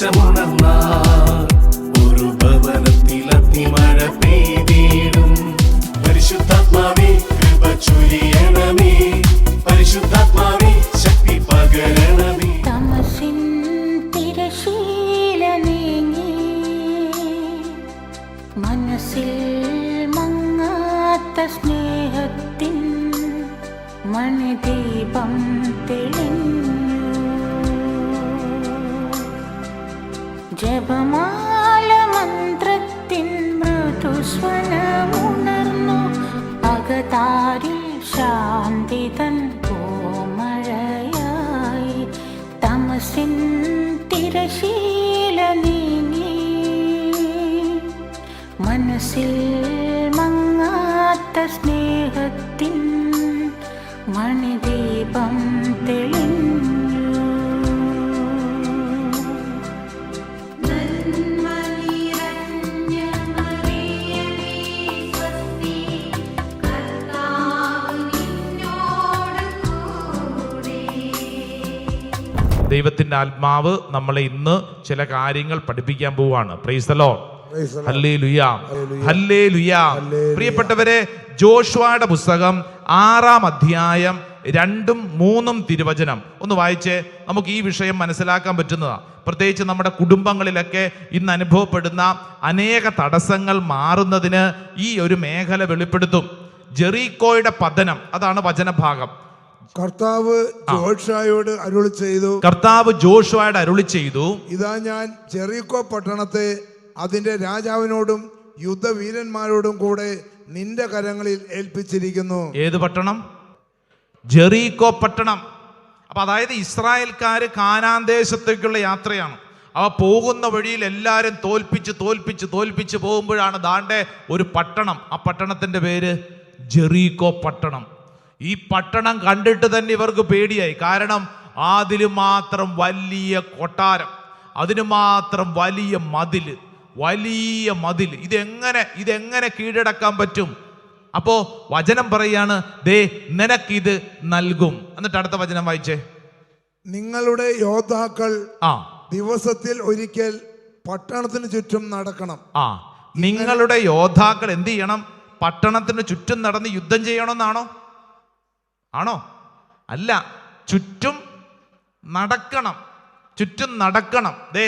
ദേശമുണർന്നാൽ ഒരു ഭവനത്തിൽ അഗ്നിമഴ പെയ്തിടും. പരിശുദ്ധാത്മാവേ കൃപ ചൊരിയണമേ, പരിശുദ്ധാത്മാവേ ശക്തി പകരണമേ. തമസിൻ തിരശീല നീങ്ങി മനസ്സിൽ മങ്ങാത്ത സ്നേഹത്തിൻ മണിദീപം തെളിഞ്ഞു. ജപമാല മന്ത്രത്തിൻ മൃദുസ്വനമുണർന്നു. അകതാരിൽ ശാന്തി തൻ പൂമഴയായി. തമസിൻ തിരശീല നീങ്ങി മനസ്സിൽ മങ്ങാത്ത സ്നേഹത്തിൻ മണിദീപം തെളിഞ്ഞു. ദൈവത്തിൻ്റെ ആത്മാവ് നമ്മളെ ഇന്ന് ചില കാര്യങ്ങൾ പഠിപ്പിക്കാൻ പോവാണ്. Price the Lord. ഹല്ലേലൂയ, ഹല്ലേലൂയ. പ്രിയപ്പെട്ടവരെ, ജോഷുവയുടെ പുസ്തകം 6-ാം അധ്യായം 2-3 തിരുവചനം ഒന്ന് വായിച്ചേ. നമുക്ക് ഈ വിഷയം മനസ്സിലാക്കാൻ പറ്റുന്നതാണ്. പ്രത്യേകിച്ച് നമ്മുടെ കുടുംബങ്ങളിലൊക്കെ ഇന്ന് അനുഭവപ്പെടുന്ന അനേക തടസ്സങ്ങൾ മാറുന്നതിന് ഈ ഒരു മേഖല വെളിപ്പെടുത്തും. ജെറീക്കോയുടെ പതനം, അതാണ് വചനഭാഗം. കർത്താവ് ജോഷുവയോട് അരുളി ചെയ്തു, ഇതാ ഞാൻ ജെറീക്കോ പട്ടണത്തെ അതിന്റെ രാജാവിനോടും യുദ്ധവീരന്മാരോടും കൂടെ നിന്റെ കരങ്ങളിൽ ഏൽപ്പിച്ചിരിക്കുന്നു. ഏത് പട്ടണം? ജെറീക്കോ പട്ടണം. അപ്പൊ അതായത് ഇസ്രായേൽക്കാര് കാനാൻ ദേശത്തേക്കുള്ള യാത്രയാണ്. അവ പോകുന്ന വഴിയിൽ എല്ലാവരും തോൽപ്പിച്ച് പോകുമ്പോഴാണ് ദാണ്ടെ ഒരു പട്ടണം. ആ പട്ടണത്തിന്റെ പേര് ജെറീക്കോ പട്ടണം. ഈ പട്ടണം കണ്ടിട്ട് തന്നെ ഇവർക്ക് പേടിയായി. കാരണം അതിന് മാത്രം വലിയ കൊട്ടാരം, അതിന് മാത്രം വലിയ മതിൽ. ഇതെങ്ങനെ കീഴടക്കാൻ പറ്റും? അപ്പോ വചനം പറയാണ്, ദേ നിനക്കിത് നൽകും. എന്നിട്ട് അടുത്ത വചനം വായിച്ചേ. നിങ്ങളുടെ യോദ്ധാക്കൾ ദിവസത്തിൽ ഒരിക്കൽ പട്ടണത്തിന് ചുറ്റും നടക്കണം. നിങ്ങളുടെ യോദ്ധാക്കൾ എന്ത് ചെയ്യണം? പട്ടണത്തിന് ചുറ്റും നടന്ന് യുദ്ധം ചെയ്യണമെന്നാണോ? ആണോ? അല്ല, ചുറ്റും നടക്കണം. ദേ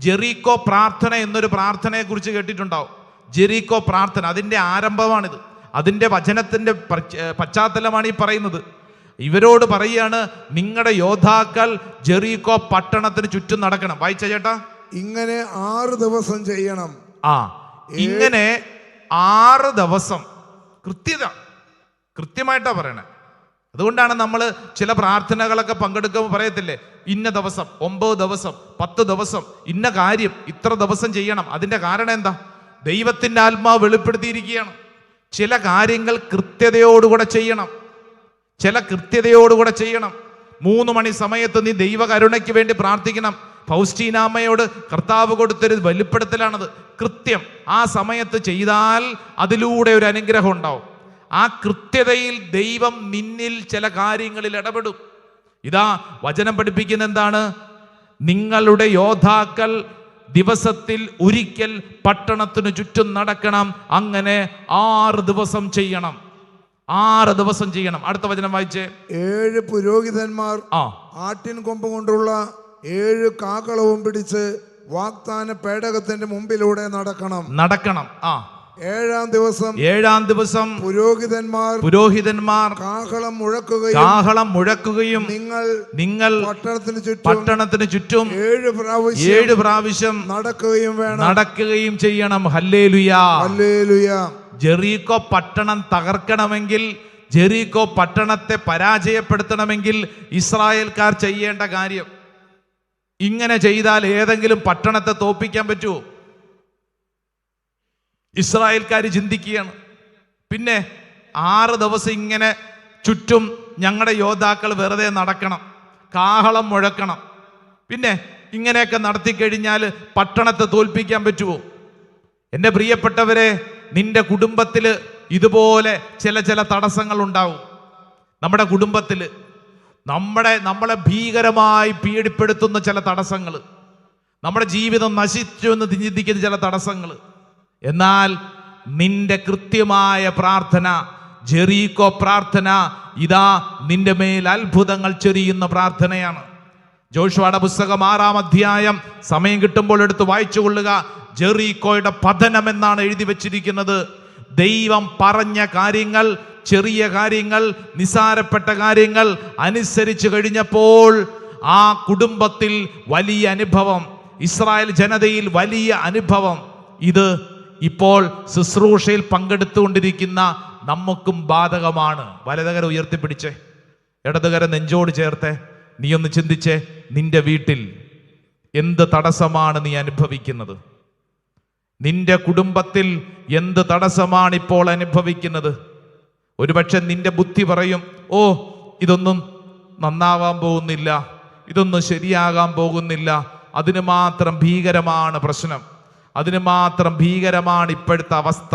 ജെറീക്കോ പ്രാർത്ഥന എന്നൊരു പ്രാർത്ഥനയെ കുറിച്ച് കേട്ടിട്ടുണ്ടാവും. ജെറീക്കോ പ്രാർത്ഥന, അതിൻ്റെ ആരംഭമാണിത്. അതിൻ്റെ വചനത്തിൻ്റെ പശ്ചാത്തലമാണ് ഈ പറയുന്നത്. ഇവരോട് പറയാണ്, നിങ്ങളുടെ യോദ്ധാക്കൾ ജെറീക്കോ പട്ടണത്തിന് ചുറ്റും നടക്കണം. വായിച്ച ചേട്ടാ. ഇങ്ങനെ 6 ദിവസം ചെയ്യണം. ഇങ്ങനെ 6 ദിവസം. കൃത്യമായിട്ടാ പറയണേ. അതുകൊണ്ടാണ് നമ്മൾ ചില പ്രാർത്ഥനകളൊക്കെ പങ്കെടുക്കുമ്പോൾ പറയത്തില്ലേ, ഇന്ന ദിവസം, 9 ദിവസം, 10 ദിവസം, ഇന്ന കാര്യം ഇത്ര ദിവസം ചെയ്യണം. അതിൻ്റെ കാരണം എന്താ? ദൈവത്തിൻ്റെ ആത്മാവ് വെളിപ്പെടുത്തിയിരിക്കുകയാണ്. ചില കാര്യങ്ങൾ കൃത്യതയോടുകൂടെ ചെയ്യണം. 3 മണി സമയത്ത് നീ ദൈവകരുണയ്ക്ക് വേണ്ടി പ്രാർത്ഥിക്കണം. ഫൗസ്റ്റീനാമ്മയോട് കർത്താവ് കൊടുത്തൊരു വെളിപ്പെടുത്തലാണത്. കൃത്യം ആ സമയത്ത് ചെയ്താൽ അതിലൂടെ ഒരു അനുഗ്രഹം ഉണ്ടാവും. ആ കൃത്യതയിൽ ദൈവം നിന്നിൽ ചില കാര്യങ്ങളിൽ ഇടപെടും. ഇതാ വചനം പഠിപ്പിക്കുന്ന എന്താണ്? നിങ്ങളുടെ യോദ്ധാക്കൾ ദിവസത്തിൽ ഒരിക്കൽ പട്ടണത്തിന് ചുറ്റും നടക്കണം. അങ്ങനെ 6 ദിവസം ചെയ്യണം. 6 ദിവസം ചെയ്യണം. അടുത്ത വചനം വായിച്ചേ. 7 പുരോഹിതന്മാർ ആട്ടിൻ കൊമ്പ് കൊണ്ടുള്ള 7 കാകളവും പിടിച്ച് വാഗ്ദാന പേടകത്തിന്റെ മുമ്പിലൂടെ നടക്കണം. 7-ാം ദിവസം പുരോഹിതന്മാർ കാഹളം മുഴക്കുകയും നിങ്ങൾ പട്ടണത്തിന് ചുറ്റും 7 പ്രാവശ്യം നടക്കുകയും ചെയ്യണം. ഹല്ലേലൂയ. ജെറീക്കോ പട്ടണം തകർക്കണമെങ്കിൽ, ജെറീക്കോ പട്ടണത്തെ പരാജയപ്പെടുത്തണമെങ്കിൽ ഇസ്രായേൽക്കാർ ചെയ്യേണ്ട കാര്യം, ഇങ്ങനെ ചെയ്താൽ ഏതെങ്കിലും പട്ടണത്തെ തോൽപ്പിക്കാൻ പറ്റുമോ? ഇസ്രായേൽക്കാർ ചിന്തിക്കുകയാണ്. പിന്നെ 6 ദിവസം ഇങ്ങനെ ചുറ്റും ഞങ്ങളുടെ യോദ്ധാക്കൾ വെറുതെ നടക്കണം, കാഹളം മുഴക്കണം. പിന്നെ ഇങ്ങനെയൊക്കെ നടത്തിക്കഴിഞ്ഞാൽ പട്ടണത്തെ തോൽപ്പിക്കാൻ പറ്റുമോ? എൻ്റെ പ്രിയപ്പെട്ടവരെ, നിന്റെ കുടുംബത്തിൽ ഇതുപോലെ ചില തടസ്സങ്ങൾ ഉണ്ടാവും. നമ്മുടെ കുടുംബത്തിൽ നമ്മളെ ഭീകരമായി പീഡിപ്പെടുത്തുന്ന ചില തടസ്സങ്ങൾ, നമ്മുടെ ജീവിതം നശിച്ചു എന്ന് ചിന്തിക്കുന്ന ചില തടസ്സങ്ങൾ. എന്നാൽ നിന്റെ കൃത്യമായ പ്രാർത്ഥന, ജെറീക്കോ പ്രാർത്ഥന, ഇതാ നിന്റെ മേൽ അത്ഭുതങ്ങൾ ചൊരിയുന്ന പ്രാർത്ഥനയാണ്. ജോഷുവയുടെ പുസ്തകം 6-ാം അധ്യായം സമയം കിട്ടുമ്പോൾ എടുത്ത് വായിച്ചു കൊള്ളുക. ജെറീക്കോയുടെ പതനം എന്നാണ് എഴുതി വച്ചിരിക്കുന്നത്. ദൈവം പറഞ്ഞ കാര്യങ്ങൾ, ചെറിയ കാര്യങ്ങൾ, നിസാരപ്പെട്ട കാര്യങ്ങൾ അനുസരിച്ച് കഴിഞ്ഞപ്പോൾ ആ കുടുംബത്തിൽ വലിയ അനുഭവം, ഇസ്രായേൽ ജനതയിൽ വലിയ അനുഭവം. ഇത് ഇപ്പോൾ ശുശ്രൂഷയിൽ പങ്കെടുത്തുകൊണ്ടിരിക്കുന്ന നമുക്കും ബാധകമാണ്. വലതുകരം ഉയർത്തിപ്പിടിച്ചേ, ഇടതുകരം നെഞ്ചോട് ചേർത്തെ. നീ ഒന്ന് ചിന്തിച്ചേ, നിന്റെ വീട്ടിൽ എന്ത് തടസ്സമാണ് നീ അനുഭവിക്കുന്നത്? നിന്റെ കുടുംബത്തിൽ എന്ത് തടസ്സമാണ് ഇപ്പോൾ അനുഭവിക്കുന്നത്? ഒരുപക്ഷെ നിന്റെ ബുദ്ധി പറയും, ഓ ഇതൊന്നും നന്നാവാൻ പോകുന്നില്ല, ഇതൊന്നും ശരിയാകാൻ പോകുന്നില്ല, അതിന് മാത്രം ഭീകരമാണ് പ്രശ്നം, അതിന് മാത്രം ഭീകരമാണ് ഇപ്പോഴത്തെ അവസ്ഥ.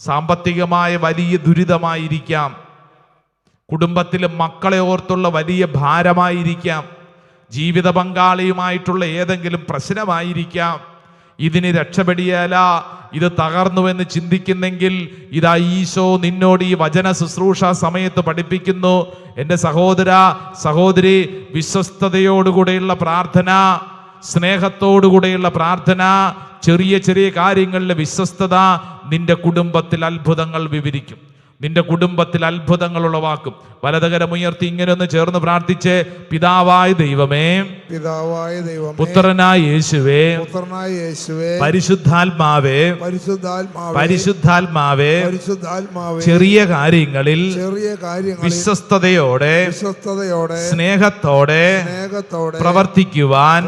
സാമ്പത്തികമായ വലിയ ദുരിതമായിരിക്കാം, കുടുംബത്തിലെ മക്കളെ ഓർത്തുള്ള വലിയ ഭാരമായിരിക്കാം, ജീവിത പങ്കാളിയുമായിട്ടുള്ള ഏതെങ്കിലും പ്രശ്നമായിരിക്കാം. ഇതിന് രക്ഷപ്പെടിയാല, ഇത് തകർന്നുവെന്ന് ചിന്തിക്കുന്നെങ്കിൽ ഇതാ ഈശോ നിന്നോട് ഈ വചന ശുശ്രൂഷ സമയത്ത് പഠിപ്പിക്കുന്നു. എൻ്റെ സഹോദര സഹോദരി, വിശ്വസ്തയോടുകൂടെയുള്ള പ്രാർത്ഥന, സ്നേഹത്തോടുകൂടെയുള്ള പ്രാർത്ഥന, ചെറിയ ചെറിയ കാര്യങ്ങളിലെ വിശ്വസ്തത നിന്റെ കുടുംബത്തിൽ അത്ഭുതങ്ങൾ വിവരിക്കും, നിന്റെ കുടുംബത്തിൽ അത്ഭുതങ്ങൾ ഉളവാക്കും. വലതുകരമുയർത്തി ഇങ്ങനെ ഒന്ന് ചേർന്ന് പ്രാർത്ഥിച്ച്, പിതാവായ ദൈവമേ, പിതാവായ ദൈവമേ, പുത്രനായ യേശുവേ, പുത്രനായ യേശുവേ, പരിശുദ്ധാത്മാവേ, പരിശുദ്ധാത്മാവേ, പരിശുദ്ധാത്മാവേ, പരിശുദ്ധാത്മാവേ, ചെറിയ കാര്യങ്ങളിൽ വിശ്വസ്തതയോടെ സ്നേഹത്തോടെ പ്രവർത്തിക്കുവാൻ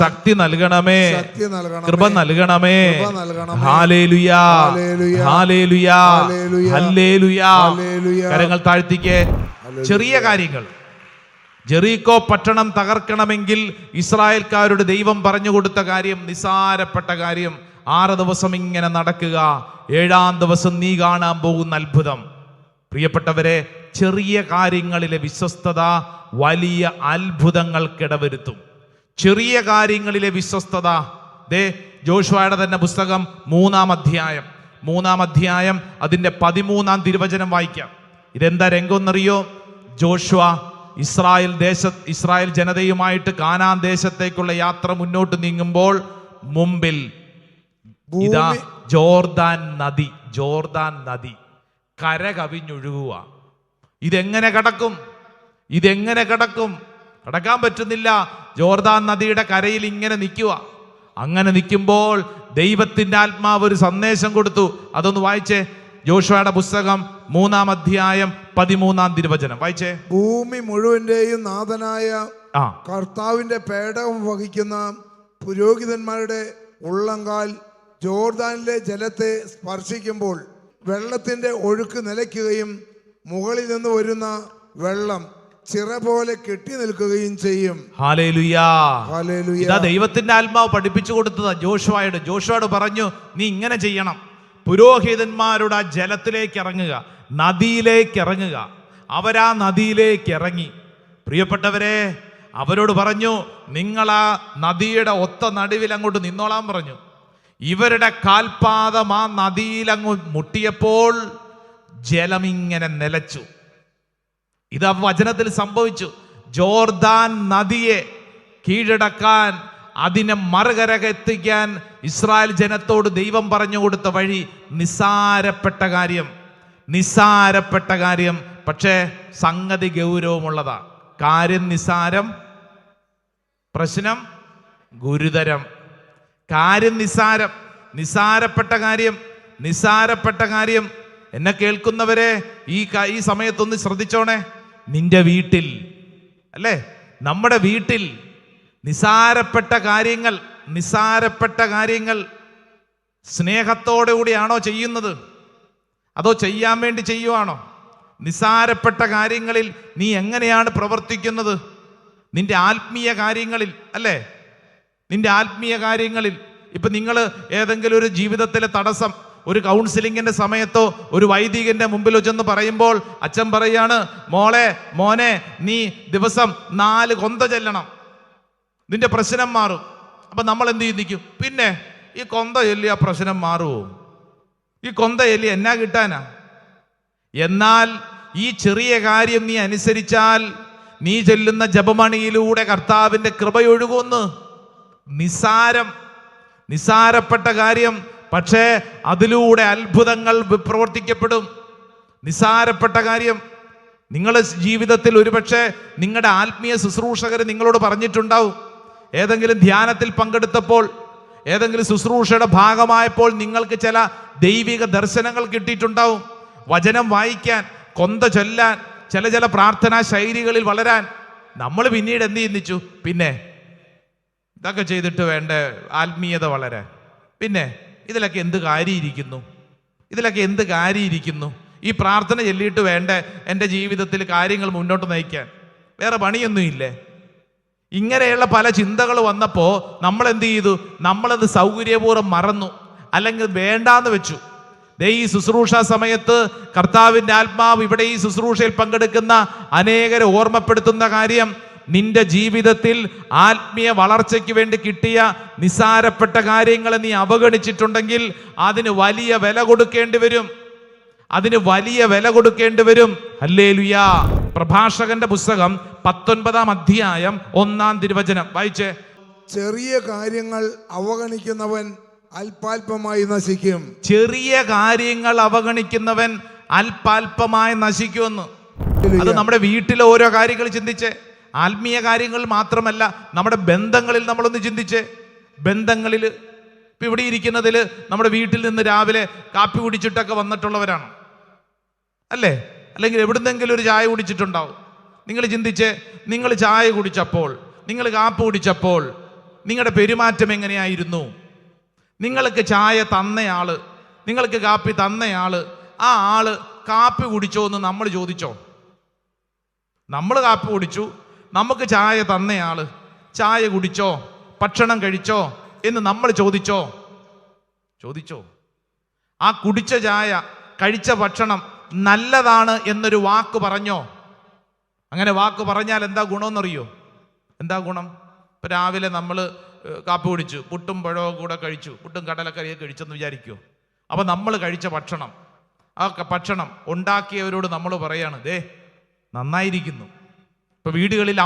ശക്തി നൽകണമേ, കൃപ നൽകണമേ. ഹല്ലേലൂയാ, ഹല്ലേലൂയാ, ഹല്ലേലൂയാ. കരങ്ങൾ താഴ്ത്തിക്കേ. ചെറിയ കാര്യങ്ങൾ. ജെറീക്കോ പട്ടണം തകർക്കണമെങ്കിൽ ഇസ്രായേൽക്കാരുടെ ദൈവം പറഞ്ഞു കൊടുത്ത കാര്യം, നിസാരപ്പെട്ട കാര്യം. 6 ദിവസം ഇങ്ങനെ നടക്കുക, 7-ാം ദിവസം നീ കാണാൻ പോകുന്ന അത്ഭുതം. പ്രിയപ്പെട്ടവരെ, ചെറിയ കാര്യങ്ങളിലെ വിശ്വസ്തത വലിയ അത്ഭുതങ്ങൾക്കിടവരുത്തും. ചെറിയ കാര്യങ്ങളിലെ വിശ്വസ്തത. ജോഷുവയുടെ തന്നെ പുസ്തകം 3-ാം അധ്യായം അതിന്റെ 13-ാം തിരുവചനം വായിക്കാം. ഇതെന്താ രംഗമെന്നറിയോ? ജോഷുവ ഇസ്രായേൽ ജനതയുമായിട്ട് കാനാൻ ദേശത്തേക്കുള്ള യാത്ര മുന്നോട്ട് നീങ്ങുമ്പോൾ മുമ്പിൽ ഇതാ ജോർദാൻ നദി കര കവിഞ്ഞൊഴുകുക. ഇതെങ്ങനെ കടക്കും? കടക്കാൻ പറ്റുന്നില്ല. ജോർദാൻ നദിയുടെ കരയിൽ ഇങ്ങനെ നിൽക്കുക. അങ്ങനെ നിൽക്കുമ്പോൾ ദൈവത്തിന്റെ ആത്മാവ് ഒരു സന്ദേശം കൊടുത്തു. അതൊന്ന് വായിച്ചേ. ജോഷുവയുടെ പുസ്തകം 3-ാം അധ്യായം 13-ാം തിരുവചനം വായിച്ചേ. ഭൂമി മുഴുവന്റെയും നാഥനായ കർത്താവിന്റെ പേടകം വഹിക്കുന്ന പുരോഹിതന്മാരുടെ ഉള്ളങ്കാൽ ജോർദാനിലെ ജലത്തെ സ്പർശിക്കുമ്പോൾ വെള്ളത്തിന്റെ ഒഴുക്ക് നിലയ്ക്കുകയും മുകളിൽ നിന്ന് വരുന്ന വെള്ളം ചിറ പോലെ കെട്ടി നിൽക്കുകയും ചെയ്യും. ഹല്ലേലൂയാ, ഹല്ലേലൂയ. ഇതാ ദൈവത്തിന്റെ ആത്മാവ് പഠിപ്പിച്ചു കൊടുത്തത് ജോഷുവയോട് പറഞ്ഞു, നീ ഇങ്ങനെ ചെയ്യണം. പുരോഹിതന്മാരുടെ ആ ജലത്തിലേക്ക് ഇറങ്ങുക, നദിയിലേക്ക് ഇറങ്ങുക. അവരാ നദിയിലേക്ക് ഇറങ്ങി. പ്രിയപ്പെട്ടവരെ, അവരോട് പറഞ്ഞു, നിങ്ങൾ ആ നദിയുടെ ഒത്ത നടുവിൽ അങ്ങോട്ട് നിന്നോളാൻ പറഞ്ഞു. ഇവരുടെ കാൽപാദം ആ നദിയിൽ അങ്ങ് മുട്ടിയപ്പോൾ ജലം ഇങ്ങനെ നിലച്ചു. ഇത് ആ വചനത്തിൽ സംഭവിച്ചു. ജോർദാൻ നദിയെ കീഴടക്കാൻ, അതിനെ മറുകരക്കെത്തിക്കാൻ ഇസ്രായേൽ ജനത്തോട് ദൈവം പറഞ്ഞു കൊടുത്ത വഴി നിസാരപ്പെട്ട കാര്യം. പക്ഷേ സംഗതി ഗൗരവമുള്ളതാ. കാര്യം നിസാരം, പ്രശ്നം ഗുരുതരം. കാര്യം നിസാരപ്പെട്ട കാര്യം. എന്നെ കേൾക്കുന്നവരെ, ഈ സമയത്തൊന്ന് ശ്രദ്ധിച്ചോണേ. നിന്റെ വീട്ടിൽ, അല്ലേ, നമ്മുടെ വീട്ടിൽ നിസാരപ്പെട്ട കാര്യങ്ങൾ സ്നേഹത്തോടു കൂടിയാണോ ചെയ്യുന്നത്? അതോ ചെയ്യാൻ വേണ്ടി ചെയ്യുവാണോ? നിസാരപ്പെട്ട കാര്യങ്ങളിൽ നീ എങ്ങനെയാണ് പ്രവർത്തിക്കുന്നത്? നിന്റെ ആത്മീയ കാര്യങ്ങളിൽ, അല്ലേ, നിന്റെ ആത്മീയ കാര്യങ്ങളിൽ. ഇപ്പൊ നിങ്ങൾ ഏതെങ്കിലും ഒരു ജീവിതത്തിലെ തടസ്സം ഒരു കൗൺസിലിങ്ങിന്റെ സമയത്തോ ഒരു വൈദികന്റെ മുമ്പിലോ ചെന്ന് പറയുമ്പോൾ അച്ഛൻ പറയാണ്, മോനെ നീ ദിവസം 4 കൊന്ത ചെല്ലണം, നിന്റെ പ്രശ്നം മാറും. അപ്പം നമ്മൾ എന്ത് ചിന്തിക്കും? പിന്നെ ഈ കൊന്ത ചൊല്ലി ആ പ്രശ്നം മാറുമോ? ഈ കൊന്ത ചൊല്ലി എന്നാ കിട്ടാനാ? എന്നാൽ ഈ ചെറിയ കാര്യം നീ അനുസരിച്ചാൽ നീ ചൊല്ലുന്ന ജപമണിയിലൂടെ കർത്താവിൻ്റെ കൃപയൊഴുകുന്നു. നിസാരപ്പെട്ട കാര്യം, പക്ഷേ അതിലൂടെ അത്ഭുതങ്ങൾ പ്രവർത്തിക്കപ്പെടും. നിസാരപ്പെട്ട കാര്യം. നിങ്ങളുടെ ജീവിതത്തിൽ ഒരുപക്ഷെ നിങ്ങളുടെ ആത്മീയ ശുശ്രൂഷകർ നിങ്ങളോട് പറഞ്ഞിട്ടുണ്ടാവും, ഏതെങ്കിലും ധ്യാനത്തിൽ പങ്കെടുത്തപ്പോൾ, ഏതെങ്കിലും ശുശ്രൂഷയുടെ ഭാഗമായപ്പോൾ നിങ്ങൾക്ക് ചില ദൈവിക ദർശനങ്ങൾ കിട്ടിയിട്ടുണ്ടാവും. വചനം വായിക്കാൻ, കൊന്ത ചൊല്ലാൻ, ചില പ്രാർത്ഥനാ ശൈലികളിൽ വളരാൻ. നമ്മൾ പിന്നീട് എന്ത് ചിന്തിച്ചു? പിന്നെ ഇതൊക്കെ ചെയ്തിട്ട് വേണ്ട ആത്മീയത വളരാൻ? പിന്നെ ഇതിലൊക്കെ എന്ത് കാര്യമിരിക്കുന്നു? ഈ പ്രാർത്ഥന ചൊല്ലിയിട്ട് വേണ്ട എൻ്റെ ജീവിതത്തിൽ കാര്യങ്ങൾ മുന്നോട്ട് നയിക്കാൻ? വേറെ പണിയൊന്നുമില്ലേ? ഇങ്ങനെയുള്ള പല ചിന്തകൾ വന്നപ്പോൾ നമ്മൾ എന്ത് ചെയ്തു? നമ്മളത് സൗകര്യപൂർവ്വം മറന്നു, അല്ലെങ്കിൽ വേണ്ടാന്ന് വെച്ചു. ഈ ശുശ്രൂഷ സമയത്ത് കർത്താവിൻ്റെ ആത്മാവ് ഇവിടെ ഈ ശുശ്രൂഷയിൽ പങ്കെടുക്കുന്ന അനേകരെ ഓർമ്മപ്പെടുത്തുന്ന കാര്യം, നിന്റെ ജീവിതത്തിൽ ആത്മീയ വളർച്ചയ്ക്ക് വേണ്ടി കിട്ടിയ നിസാരപ്പെട്ട കാര്യങ്ങളെ നീ അവഗണിച്ചിട്ടുണ്ടെങ്കിൽ അതിന് വലിയ വില കൊടുക്കേണ്ടി വരും. ഹല്ലേലൂയാ. പ്രഭാഷകന്റെ പുസ്തകം 19-ാം അധ്യായം 1-ാം തിരുവചനം വായിച്ചേ. ചെറിയ കാര്യങ്ങൾ അവഗണിക്കുന്നവൻ അല്പാൽപമായി നശിക്കും. ചെറിയ കാര്യങ്ങൾ അവഗണിക്കുന്നവൻ അല്പാൽപമായി നശിക്കുമെന്ന്. അത് നമ്മുടെ വീട്ടിലെ ഓരോ കാര്യങ്ങൾ ചിന്തിച്ചേ. ആത്മീയ കാര്യങ്ങൾ മാത്രമല്ല, നമ്മുടെ ബന്ധങ്ങളിൽ നമ്മളൊന്ന് ചിന്തിച്ചേ. ബന്ധങ്ങളിൽ ഇപ്പം ഇവിടെ ഇരിക്കുന്നതിൽ നമ്മുടെ വീട്ടിൽ നിന്ന് രാവിലെ കാപ്പി കുടിച്ചിട്ടൊക്കെ വന്നിട്ടുള്ളവരാണ് അല്ലേ? അല്ലെങ്കിൽ എവിടുന്നെങ്കിലും ഒരു ചായ കുടിച്ചിട്ടുണ്ടാവും. നിങ്ങൾ ചിന്തിച്ചേ, നിങ്ങൾ ചായ കുടിച്ചപ്പോൾ, നിങ്ങൾ കാപ്പി കുടിച്ചപ്പോൾ നിങ്ങളുടെ പെരുമാറ്റം എങ്ങനെയായിരുന്നു? നിങ്ങൾക്ക് ചായ തന്നയാള്, നിങ്ങൾക്ക് കാപ്പി തന്നയാള്, ആ ആള് കാപ്പി കുടിച്ചോ എന്ന് നമ്മൾ ചോദിച്ചോ? നമ്മൾ കാപ്പി കുടിച്ചു, നമുക്ക് ചായ തന്നയാള് ചായ കുടിച്ചോ, ഭക്ഷണം കഴിച്ചോ എന്ന് നമ്മൾ ചോദിച്ചോ? ആ കുടിച്ച ചായ, കഴിച്ച ഭക്ഷണം നല്ലതാണ് എന്നൊരു വാക്ക് പറഞ്ഞോ? അങ്ങനെ വാക്ക് പറഞ്ഞാൽ എന്താ ഗുണമെന്നറിയോ? എന്താ ഗുണം? ഇപ്പം രാവിലെ നമ്മൾ കാപ്പി കുടിച്ചു, പുട്ടും പഴവും കൂടെ കഴിച്ചു, പുട്ടും കടലക്കറിയൊക്കെ കഴിച്ചെന്ന് വിചാരിക്കുമോ? അപ്പം നമ്മൾ കഴിച്ച ഭക്ഷണം, ആ ഭക്ഷണം ഉണ്ടാക്കിയവരോട് നമ്മൾ പറയാണ്, ദേ നന്നായിരിക്കുന്നു. ഇപ്പം വീടുകളിൽ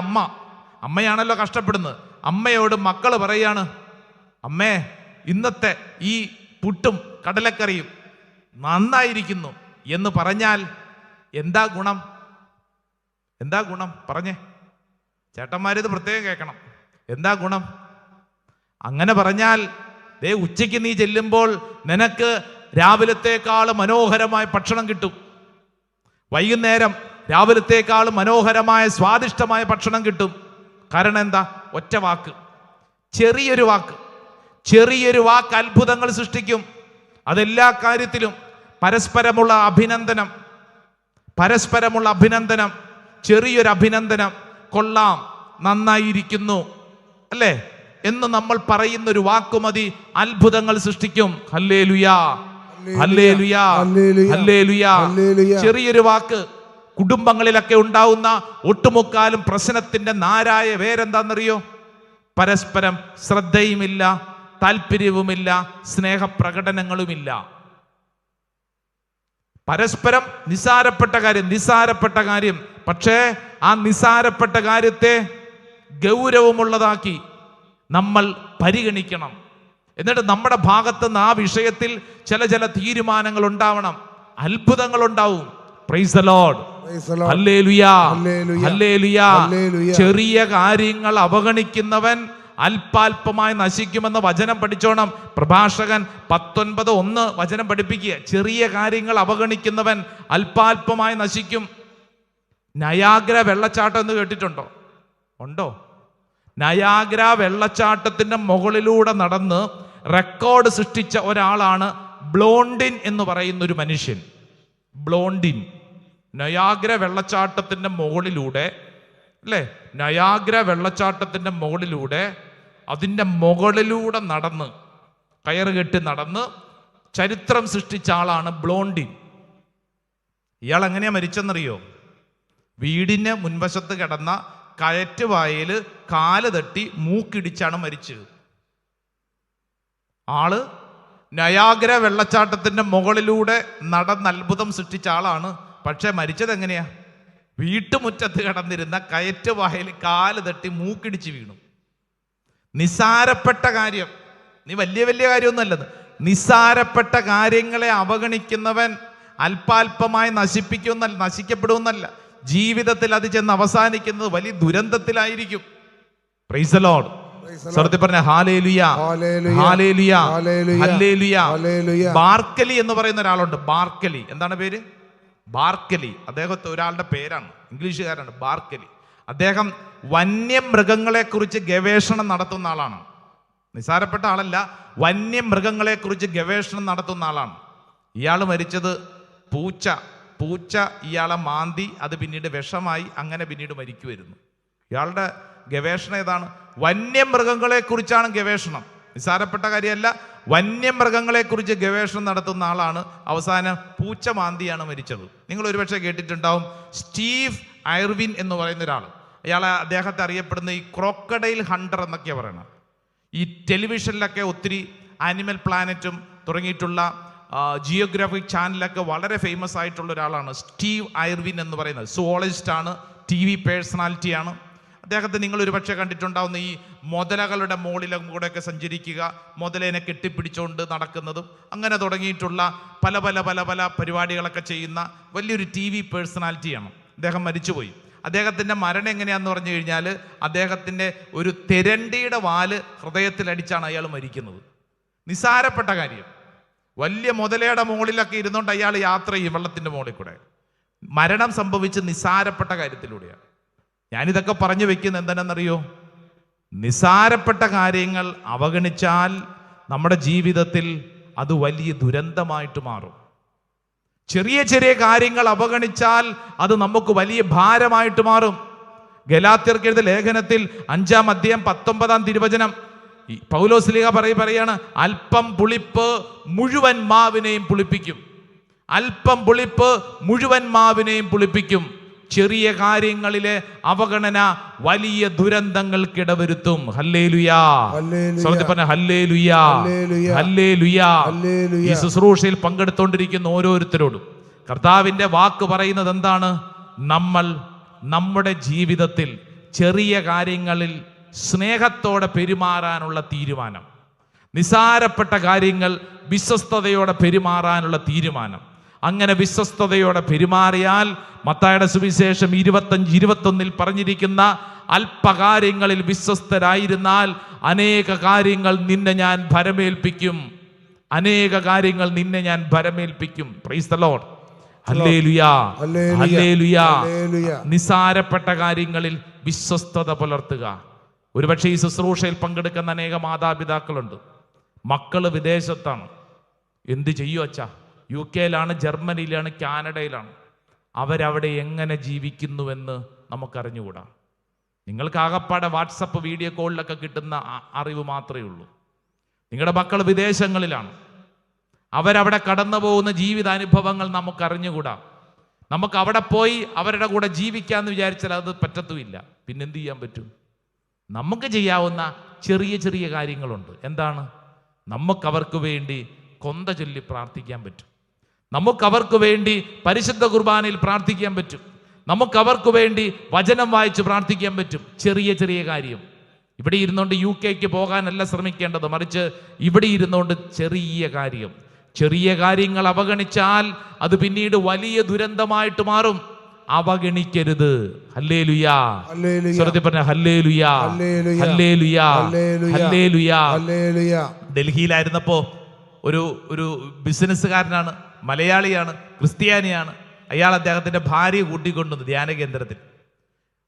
അമ്മയാണല്ലോ കഷ്ടപ്പെടുന്നത്. അമ്മയോട് മക്കൾ പറയാണ്, അമ്മേ ഇന്നത്തെ ഈ പുട്ടും കടലക്കറിയും നന്നായിരിക്കുന്നു എന്ന് പറഞ്ഞാൽ എന്താ ഗുണം? പറഞ്ഞേ ചേട്ടന്മാരിത് പ്രത്യേകം കേൾക്കണം. എന്താ ഗുണം? അങ്ങനെ പറഞ്ഞാൽ ദേ ഉച്ചയ്ക്ക് നീ ചെല്ലുമ്പോൾ നിനക്ക് രാവിലത്തേക്കാൾ മനോഹരമായ ഭക്ഷണം കിട്ടും. വൈകുന്നേരം രാവിലത്തേക്കാൾ മനോഹരമായ സ്വാദിഷ്ടമായ ഭക്ഷണം കിട്ടും. കാരണം എന്താ? ഒറ്റ വാക്ക്, ചെറിയൊരു വാക്ക് അത്ഭുതങ്ങൾ സൃഷ്ടിക്കും. അതെല്ലാ കാര്യത്തിലും പരസ്പരമുള്ള അഭിനന്ദനം, ചെറിയൊരു അഭിനന്ദനം, കൊള്ളാം, നന്നായിരിക്കുന്നു അല്ലേ എന്ന് നമ്മൾ പറയുന്നൊരു വാക്കുമതി അത്ഭുതങ്ങൾ സൃഷ്ടിക്കും. ഹല്ലേലൂയാ, ഹല്ലേലൂയാ, ഹല്ലേലൂയാ. ചെറിയൊരു വാക്ക് കുടുംബങ്ങളിലൊക്കെ ഉണ്ടാവുന്ന ഒട്ടുമുക്കാലും പ്രശ്നത്തിന്റെ നാരായ വേരെന്താണെന്നറിയോ? പരസ്പരം ശ്രദ്ധയുമില്ല, താല്പര്യവുമില്ല, സ്നേഹപ്രകടനങ്ങളുമില്ല. പരസ്പരം നിസാരപ്പെട്ട കാര്യം, പക്ഷേ ആ നിസാരപ്പെട്ട കാര്യത്തെ ഗൗരവമുള്ളതാക്കി നമ്മൾ പരിഗണിക്കണം. എന്നിട്ട് നമ്മുടെ ഭാഗത്ത് നിന്ന് ആ വിഷയത്തിൽ ചില തീരുമാനങ്ങൾ ഉണ്ടാവണം, അത്ഭുതങ്ങൾ ഉണ്ടാവും. പ്രൈസ് ദി ലോർഡ്, ഹല്ലേലൂയാ, ഹല്ലേലൂയാ. ചെറിയ കാര്യങ്ങൾ അവഗണിക്കുന്നവൻ അല്പാൽപമായി നശിക്കുമെന്ന് വചനം പഠിച്ചോണം. പ്രഭാഷകൻ 19:1 വചനം പഠിപ്പിക്കുക. ചെറിയ കാര്യങ്ങൾ അവഗണിക്കുന്നവൻ അല്പാൽപമായി നശിക്കും. നയാഗ്ര വെള്ളച്ചാട്ടം എന്ന് കേട്ടിട്ടുണ്ടോ? ഉണ്ടോ? നയാഗ്ര വെള്ളച്ചാട്ടത്തിന്റെ മുകളിലൂടെ നടന്ന് റെക്കോർഡ് സൃഷ്ടിച്ച ഒരാളാണ് ബ്ലോണ്ടിൻ എന്ന് പറയുന്ന ഒരു മനുഷ്യൻ. ബ്ലോണ്ടിൻ നയാഗ്ര വെള്ളച്ചാട്ടത്തിന്റെ മുകളിലൂടെ അതിൻ്റെ മുകളിലൂടെ നടന്ന് കയറ് കെട്ടി നടന്ന് ചരിത്രം സൃഷ്ടിച്ച ആളാണ് ബ്ലോണ്ടിൻ. ഇയാൾ എങ്ങനെയാ മരിച്ചെന്നറിയോ? വീടിന് മുൻവശത്ത് കിടന്ന കയറ്റുവായയിൽ കാല് തട്ടി മൂക്കിടിച്ചാണ് മരിച്ചത്. ആള് നയാഗ്ര വെള്ളച്ചാട്ടത്തിന്റെ മുകളിലൂടെ നടന്ന് അത്ഭുതം സൃഷ്ടിച്ച ആളാണ്. പക്ഷെ മരിച്ചത് എങ്ങനെയാ? വീട്ടുമുറ്റത്ത് കിടന്നിരുന്ന കയറ്റുവായിൽ കാല് തട്ടി മൂക്കിടിച്ച് വീണു. നിസ്സാരപ്പെട്ട കാര്യം, നീ വലിയ വലിയ കാര്യമൊന്നുമല്ലത്, നിസ്സാരപ്പെട്ട കാര്യങ്ങളെ അവഗണിക്കുന്നവൻ അല്പാൽപമായി നശിക്കപ്പെടുമെന്നല്ല, ജീവിതത്തിൽ അത് ചെന്ന് അവസാനിക്കുന്നത് വലിയ ദുരന്തത്തിലായിരിക്കും. Price the Lord. സ്വർഗ്ഗത്തിൽ പറഞ്ഞ ഹല്ലേലൂയ, ഹല്ലേലൂയ, ഹല്ലേലൂയ. ബാർക്കലി എന്ന് പറയുന്ന ഒരാളുണ്ട്. ബാർക്കലി, എന്താണ് പേര്? ബാർക്കലി. അദ്ദേഹത്തെ ഒരാളുടെ പേരാണ്, ഇംഗ്ലീഷുകാരാണ്. ബാർക്കലി. അദ്ദേഹം വന്യമൃഗങ്ങളെ കുറിച്ച് ഗവേഷണം നടത്തുന്ന ആളാണ്. നിസ്സാരപ്പെട്ട ആളല്ല, വന്യമൃഗങ്ങളെ കുറിച്ച് ഗവേഷണം നടത്തുന്ന ആളാണ്. ഇയാൾ മരിച്ചത് പൂച്ച ഇയാളെ മാന്തി, അത് പിന്നീട് വിഷമായി, അങ്ങനെ പിന്നീട് മരിക്കുമായിരുന്നു. ഇയാളുടെ ഗവേഷണം ഏതാണ്? വന്യമൃഗങ്ങളെ കുറിച്ചാണ് ഗവേഷണം. നിസ്സാരപ്പെട്ട കാര്യമല്ല, വന്യമൃഗങ്ങളെ കുറിച്ച് ഗവേഷണം നടത്തുന്ന ആളാണ്. അവസാനം പൂച്ച മാന്തിയാണ് മരിച്ചത്. നിങ്ങൾ ഒരുപക്ഷെ കേട്ടിട്ടുണ്ടാവും, സ്റ്റീവ് ഐർവിൻ എന്ന് പറയുന്ന ഒരാൾ. അദ്ദേഹത്തെ അറിയപ്പെടുന്ന ഈ ക്രോക്കഡൈൽ ഹണ്ടർ എന്നൊക്കെയാണ് പറയണം. ഈ ടെലിവിഷനിലൊക്കെ ഒത്തിരി ആനിമൽ പ്ലാനറ്റും തുടങ്ങിയിട്ടുള്ള ജിയോഗ്രാഫിക് ചാനലൊക്കെ വളരെ ഫേമസ് ആയിട്ടുള്ള ഒരാളാണ് സ്റ്റീവ് ഐർവിൻ എന്ന് പറയുന്നത്. സുവോളജിസ്റ്റ് ആണ്, TV പേഴ്സണാലിറ്റിയാണ്. അദ്ദേഹത്തെ നിങ്ങൾ ഒരുപക്ഷെ കണ്ടിട്ടുണ്ടാവുന്ന ഈ മുതലകളുടെ മുകളിലും കൂടെയൊക്കെ സഞ്ചരിക്കുക, മുതലേനെ കെട്ടിപ്പിടിച്ചുകൊണ്ട് നടക്കുന്നതും അങ്ങനെ തുടങ്ങിയിട്ടുള്ള പല പല പല പല പരിപാടികളൊക്കെ ചെയ്യുന്ന വലിയൊരു TV പേഴ്സണാലിറ്റിയാണ്. അദ്ദേഹം മരിച്ചുപോയി. അദ്ദേഹത്തിൻ്റെ മരണം എങ്ങനെയാന്ന് പറഞ്ഞു കഴിഞ്ഞാൽ, അദ്ദേഹത്തിൻ്റെ ഒരു തെരണ്ടിയുടെ വാല് ഹൃദയത്തിലടിച്ചാണ് അയാൾ മരിക്കുന്നത്. നിസ്സാരപ്പെട്ട കാര്യം. വലിയ മുതലയുടെ മുകളിലൊക്കെ ഇരുന്നുകൊണ്ട് അയാൾ യാത്ര ചെയ്യും വെള്ളത്തിൻ്റെ മുകളിൽ കൂടെ. മരണം സംഭവിച്ച് നിസ്സാരപ്പെട്ട കാര്യത്തിലൂടെയാണ്. ഞാനിതൊക്കെ പറഞ്ഞു വെക്കുന്നത് എന്താണെന്നറിയോ? നിസ്സാരപ്പെട്ട കാര്യങ്ങൾ അവഗണിച്ചാൽ നമ്മുടെ ജീവിതത്തിൽ അത് വലിയ ദുരന്തമായിട്ട് മാറും. ചെറിയ ചെറിയ കാര്യങ്ങൾ അവഗണിച്ചാൽ അത് നമുക്ക് വലിയ ഭാരമായിട്ട് മാറും. ഗലാത്യർക്ക് എഴുതിയ ലേഖനത്തിൽ 5-ാം അധ്യായം 19-ാം തിരുവചനം പൗലോസ് ശ്ലീഹ പറയാണ്, അല്പം പുളിപ്പ് മുഴുവൻ മാവിനെയും പുളിപ്പിക്കും. അല്പം പുളിപ്പ് മുഴുവൻ മാവിനെയും പുളിപ്പിക്കും. ചെറിയ കാര്യങ്ങളിലെ അവഗണന വലിയ ദുരന്തങ്ങൾക്കിടവരുത്തും. ഹല്ലേലൂയാ. സ്വർഗ്ഗത്തിൽ പറഞ്ഞ ഹല്ലേലൂയാ, ഹല്ലേലൂയാ. ഈ ശുശ്രൂഷയിൽ പങ്കെടുത്തുകൊണ്ടിരിക്കുന്ന ഓരോരുത്തരോടും കർത്താവിന്റെ വാക്ക് പറയുന്നത് എന്താണ്? നമ്മൾ നമ്മുടെ ജീവിതത്തിൽ ചെറിയ കാര്യങ്ങളിൽ സ്നേഹത്തോടെ പെരുമാറാനുള്ള തീരുമാനം, നിസാരപ്പെട്ട കാര്യങ്ങൾ വിശ്വസ്തയോടെ പെരുമാറാനുള്ള തീരുമാനം. അങ്ങനെ വിശ്വസ്തയോടെ പെരുമാറിയാൽ മത്തായിയുടെ സുവിശേഷം 25:21 പറഞ്ഞിരിക്കുന്ന അല്പകാര്യങ്ങളിൽ വിശ്വസ്തരായിരുന്നാൽ അനേക കാര്യങ്ങൾ നിന്നെ ഞാൻ ഭരമേൽപ്പിക്കും. അനേക കാര്യങ്ങൾ നിന്നെ ഞാൻ ഭരമേൽപ്പിക്കും. Praise the Lord. ഹല്ലേലൂയ, ഹല്ലേലൂയ. നിസാരപ്പെട്ട കാര്യങ്ങളിൽ വിശ്വസ്തത പുലർത്തുക. ഒരുപക്ഷെ ഈ ശുശ്രൂഷയിൽ പങ്കെടുക്കുന്ന അനേക മാതാപിതാക്കളുണ്ട്. മക്കള് വിദേശത്താണ്. എന്ത് ചെയ്യൂ അച്ഛാ? UK-യിലാണ്, ജർമ്മനിയിലാണ്, കാനഡയിലാണ്. അവരവിടെ എങ്ങനെ ജീവിക്കുന്നുവെന്ന് നമുക്കറിഞ്ഞുകൂടാ. നിങ്ങൾക്ക് ആകപ്പാടെ വാട്സപ്പ് വീഡിയോ കോളിലൊക്കെ കിട്ടുന്ന അറിവ് മാത്രമേ ഉള്ളൂ. നിങ്ങളുടെ മക്കൾ വിദേശങ്ങളിലാണ്. അവരവിടെ കടന്നു പോകുന്ന ജീവിതാനുഭവങ്ങൾ നമുക്കറിഞ്ഞുകൂടാ. നമുക്ക് അവിടെ പോയി അവരുടെ കൂടെ ജീവിക്കാമെന്ന് വിചാരിച്ചാൽ അത് പറ്റത്തുമില്ല. പിന്നെന്ത് ചെയ്യാൻ പറ്റും? നമുക്ക് ചെയ്യാവുന്ന ചെറിയ ചെറിയ കാര്യങ്ങളുണ്ട്. എന്താണ്? നമുക്കവർക്ക് വേണ്ടി കൊന്ത ചൊല്ലി പ്രാർത്ഥിക്കാൻ പറ്റും. നമുക്കവർക്ക് വേണ്ടി പരിശുദ്ധ കുർബാനയിൽ പ്രാർത്ഥിക്കാൻ പറ്റും. നമുക്കവർക്ക് വേണ്ടി വചനം വായിച്ച് പ്രാർത്ഥിക്കാൻ പറ്റും. ചെറിയ ചെറിയ കാര്യം. ഇവിടെ ഇരുന്നുകൊണ്ട് UK-ക്ക് പോകാനല്ല ശ്രമിക്കേണ്ടത്, മറിച്ച് ഇവിടെ ഇരുന്നുകൊണ്ട് ചെറിയ കാര്യം. ചെറിയ കാര്യങ്ങൾ അവഗണിച്ചാൽ അത് പിന്നീട് വലിയ ദുരന്തമായിട്ട് മാറും. അവഗണിക്കരുത്. ഹല്ലേലൂയാ. സ്വർഗ്ഗത്തിൽ പറഞ്ഞ ഹല്ലേലൂയാ, ഹല്ലേലൂയാ, ഹല്ലേലൂയാ. ഡൽഹിയിലായിരുന്നപ്പോ ഒരു ബിസിനസ്സുകാരനാണ്, മലയാളിയാണ്, ക്രിസ്ത്യാനിയാണ്. അയാൾ അദ്ദേഹത്തിന്റെ ഭാര്യയെ കൂട്ടിക്കൊണ്ടുവന്നു ധ്യാന കേന്ദ്രത്തിൽ.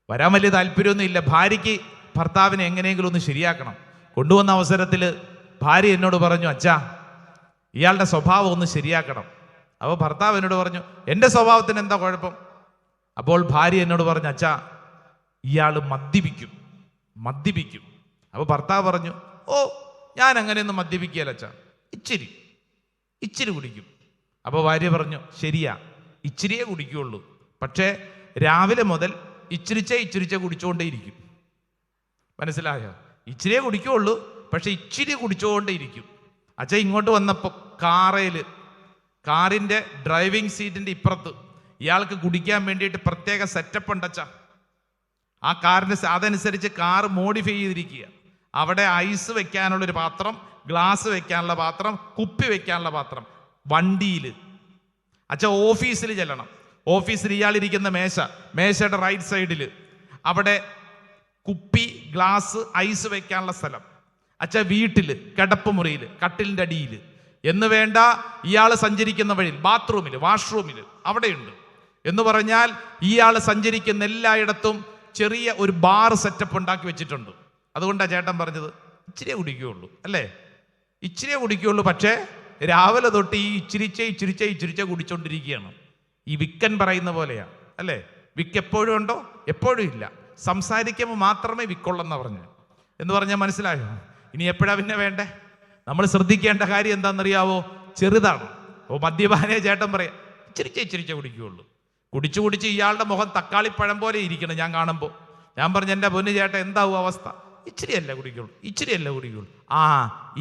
വരാൻ വലിയ താല്പര്യമൊന്നും ഇല്ല. ഭാര്യയ്ക്ക് ഭർത്താവിനെ എങ്ങനെയെങ്കിലും ഒന്ന് ശരിയാക്കണം. കൊണ്ടുവന്ന അവസരത്തിൽ ഭാര്യ എന്നോട് പറഞ്ഞു, അച്ഛാ ഇയാളുടെ സ്വഭാവം ഒന്ന് ശരിയാക്കണം. അപ്പോൾ ഭർത്താവ് എന്നോട് പറഞ്ഞു, എൻ്റെ സ്വഭാവത്തിന് എന്താ കുഴപ്പം? അപ്പോൾ ഭാര്യ എന്നോട് പറഞ്ഞു, അച്ഛാ ഇയാൾ മദ്യപിക്കും. അപ്പോൾ ഭർത്താവ് പറഞ്ഞു, ഓ ഞാൻ അങ്ങനെയൊന്നും മദ്യപിക്കുകയല്ല അച്ഛാ, ഇച്ചിരി കുടിക്കും. അപ്പോൾ ഭാര്യ പറഞ്ഞു, ശരിയാ ഇച്ചിരിയേ കുടിക്കുകയുള്ളൂ, പക്ഷേ രാവിലെ മുതൽ ഇച്ചിരിച്ചേ കുടിച്ചുകൊണ്ടേയിരിക്കും. മനസ്സിലായോ? ഇച്ചിരിയേ കുടിക്കുകയുള്ളൂ, പക്ഷെ ഇച്ചിരി കുടിച്ചുകൊണ്ടേയിരിക്കും. അച്ഛൻ ഇങ്ങോട്ട് വന്നപ്പോൾ കാറിൻ്റെ ഡ്രൈവിംഗ് സീറ്റിൻ്റെ ഇപ്പുറത്ത് ഇയാൾക്ക് കുടിക്കാൻ വേണ്ടിയിട്ട് പ്രത്യേക സെറ്റപ്പ് ഉണ്ട് അച്ഛാ. ആ കാറിൻ്റെ അതനുസരിച്ച് കാറ് മോഡിഫൈ ചെയ്തിരിക്കുക. അവിടെ ഐസ് വെക്കാനുള്ളൊരു പാത്രം, ഗ്ലാസ് വെക്കാനുള്ള പാത്രം, കുപ്പി വെക്കാനുള്ള പാത്രം വണ്ടിയിൽ. അച്ഛാ ഓഫീസിൽ ചെല്ലണം. ഓഫീസിൽ ഇയാളിരിക്കുന്ന മേശയുടെ റൈറ്റ് സൈഡിൽ അവിടെ കുപ്പി, ഗ്ലാസ്, ഐസ് വെക്കാനുള്ള സ്ഥലം. അച്ഛാ വീട്ടിൽ കിടപ്പ് മുറിയിൽ കട്ടിലിൻ്റെ അടിയിൽ എന്ന് വേണ്ട, ഇയാൾ സഞ്ചരിക്കുന്ന വഴിയിൽ ബാത്റൂമിൽ, വാഷ്റൂമിൽ അവിടെയുണ്ട്. എന്ന് പറഞ്ഞാൽ ഇയാൾ സഞ്ചരിക്കുന്ന എല്ലായിടത്തും ചെറിയ ഒരു ബാർ സെറ്റപ്പ് ഉണ്ടാക്കി വെച്ചിട്ടുണ്ട്. അതുകൊണ്ടാണ് ചേട്ടൻ പറഞ്ഞത് ഇച്ചിരിയേ കുടിക്കുകയുള്ളൂ അല്ലേ, ഇച്ചിരിയേ കുടിക്കുകയുള്ളൂ. പക്ഷേ രാവിലെ തൊട്ട് ഈ ഇച്ചിരിച്ച കുടിച്ചോണ്ടിരിക്കുകയാണ്. ഈ വിക്കൻ പറയുന്ന പോലെയാണ് അല്ലേ. വിക്ക് എപ്പോഴും ഉണ്ടോ? എപ്പോഴും ഇല്ല. സംസാരിക്കുമ്പോൾ മാത്രമേ വിക്കുള്ളെന്ന് പറഞ്ഞു. എന്ന് പറഞ്ഞാൽ മനസ്സിലായോ? ഇനി എപ്പോഴാ പിന്നെ വേണ്ടേ? നമ്മൾ ശ്രദ്ധിക്കേണ്ട കാര്യം എന്താണെന്നറിയാവോ? ചെറുതാണ്. മദ്യപാനേ ചേട്ടൻ പറയാം ഇച്ചിരിച്ച കുടിക്കുകയുള്ളൂ. കുടിച്ച് ഇയാളുടെ മുഖം തക്കാളിപ്പഴം പോലെ ഇരിക്കണം ഞാൻ കാണുമ്പോൾ. ഞാൻ പറഞ്ഞു എൻ്റെ പൊന്നു ചേട്ടൻ എന്താവും അവസ്ഥ? ഇച്ചിരിയല്ല കുടിക്കുള്ളൂ. ആ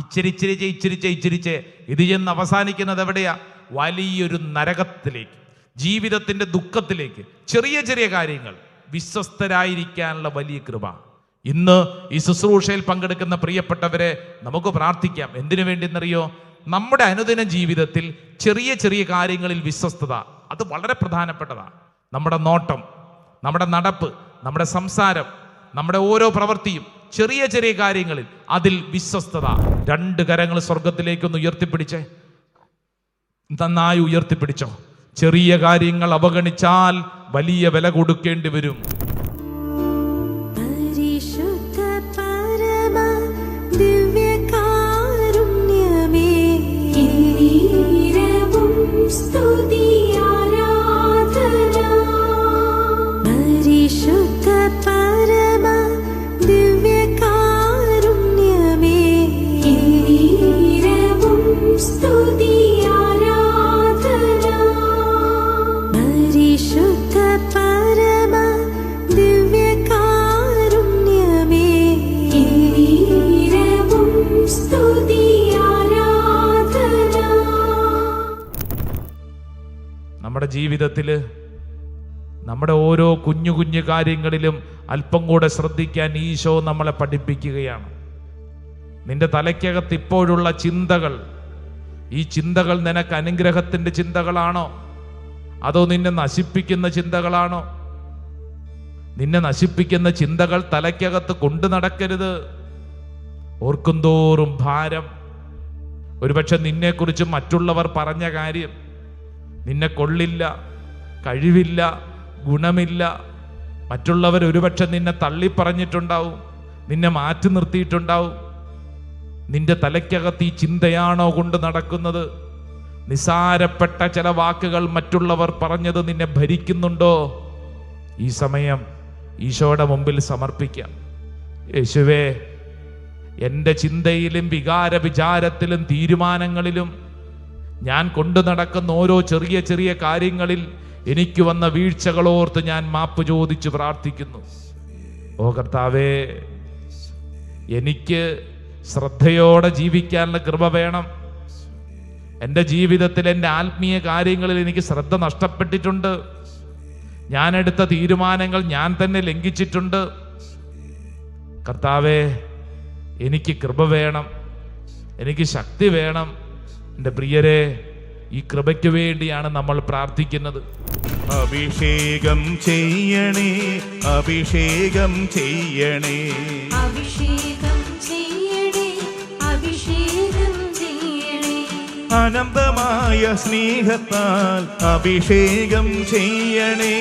ഇച്ചിരിച്ചേ ഇത് ചെന്ന് അവസാനിക്കുന്നത് എവിടെയാ? വലിയൊരു നരകത്തിലേക്ക്, ജീവിതത്തിൻ്റെ ദുഃഖത്തിലേക്ക്. ചെറിയ കാര്യങ്ങൾ വിശ്വസ്തരായിരിക്കാനുള്ള വലിയ കൃപ. ഇന്ന് ഈ ശുശ്രൂഷയിൽ പങ്കെടുക്കുന്ന പ്രിയപ്പെട്ടവരെ നമുക്ക് പ്രാർത്ഥിക്കാം. എന്തിനു വേണ്ടി എന്നറിയോ? നമ്മുടെ അനുദിന ജീവിതത്തിൽ ചെറിയ കാര്യങ്ങളിൽ വിശ്വസ്തത അത് വളരെ പ്രധാനപ്പെട്ടതാണ്. നമ്മുടെ നോട്ടം, നമ്മുടെ നടപ്പ്, നമ്മുടെ സംസാരം, നമ്മുടെ ഓരോ പ്രവൃത്തിയും ചെറിയ കാര്യങ്ങളിൽ അതിൽ വിശ്വസ്തത. 2 കരങ്ങൾ സ്വർഗത്തിലേക്കൊന്ന് ഉയർത്തിപ്പിടിച്ചേ, നന്നായി ഉയർത്തിപ്പിടിച്ചോ. ചെറിയ കാര്യങ്ങൾ അവഗണിച്ചാൽ വലിയ വില കൊടുക്കേണ്ടി വരും. നമ്മുടെ ജീവിതത്തിൽ നമ്മുടെ ഓരോ കുഞ്ഞു കാര്യങ്ങളിലും അല്പം കൂടെ ശ്രദ്ധിക്കാൻ ഈശോ നമ്മളെ പഠിപ്പിക്കുകയാണ്. നിന്റെ തലയ്ക്കകത്ത് ഇപ്പോഴുള്ള ചിന്തകൾ, ഈ ചിന്തകൾ നിനക്ക് അനുഗ്രഹത്തിൻ്റെ ചിന്തകളാണോ അതോ നിന്നെ നശിപ്പിക്കുന്ന ചിന്തകളാണോ? നിന്നെ നശിപ്പിക്കുന്ന ചിന്തകൾ തലയ്ക്കകത്ത് കൊണ്ടു നടക്കരുത്. ഓർക്കുന്തോറും ഭാരം. ഒരുപക്ഷെ നിന്നെക്കുറിച്ച് മറ്റുള്ളവർ പറഞ്ഞ കാര്യം നിന്നെ കൊള്ളില്ല, കഴിവില്ല, ഗുണമില്ല. മറ്റുള്ളവർ ഒരുപക്ഷെ നിന്നെ തള്ളിപ്പറഞ്ഞിട്ടുണ്ടാവും, നിന്നെ മാറ്റി നിർത്തിയിട്ടുണ്ടാവും. നിന്റെ തലയ്ക്കകത്ത് ഈ ചിന്തയാണോ കൊണ്ട് നടക്കുന്നത്? നിസാരപ്പെട്ട ചില വാക്കുകൾ മറ്റുള്ളവർ പറഞ്ഞത് നിന്നെ ഭരിക്കുന്നുണ്ടോ? ഈ സമയം ഈശോയുടെ മുമ്പിൽ സമർപ്പിക്കാം. യേശുവേ, എൻ്റെ ചിന്തയിലും വിചാരത്തിലും തീരുമാനങ്ങളിലും ഞാൻ കൊണ്ടു നടക്കുന്ന ഓരോ ചെറിയ കാര്യങ്ങളിൽ എനിക്ക് വന്ന വീഴ്ചകളോർത്ത് ഞാൻ മാപ്പ് ചോദിച്ച് പ്രാർത്ഥിക്കുന്നു. ഓ കർത്താവേ, എനിക്ക് ശ്രദ്ധയോടെ ജീവിക്കാനുള്ള കൃപ വേണം. എൻ്റെ ജീവിതത്തിൽ എൻ്റെ ആത്മീയ കാര്യങ്ങളിൽ എനിക്ക് ശ്രദ്ധ നഷ്ടപ്പെട്ടിട്ടുണ്ട്. ഞാൻ എടുത്ത തീരുമാനങ്ങൾ ഞാൻ തന്നെ ലംഘിച്ചിട്ടുണ്ട്. കർത്താവേ, എനിക്ക് കൃപ വേണം, എനിക്ക് ശക്തി വേണം. എൻ്റെ പ്രിയരെ, ഈ കൃപയ്ക്ക് വേണ്ടിയാണ് നമ്മൾ പ്രാർത്ഥിക്കുന്നത്. അഭിഷേകം ചെയ്യണേ, അഭിഷേകം ചെയ്യണേ, അഭിഷേകം ചെയ്യണേ, അഭിഷേകം ചെയ്യണേ. അനന്തമായ സ്നേഹത്താൽ അഭിഷേകം ചെയ്യണേ,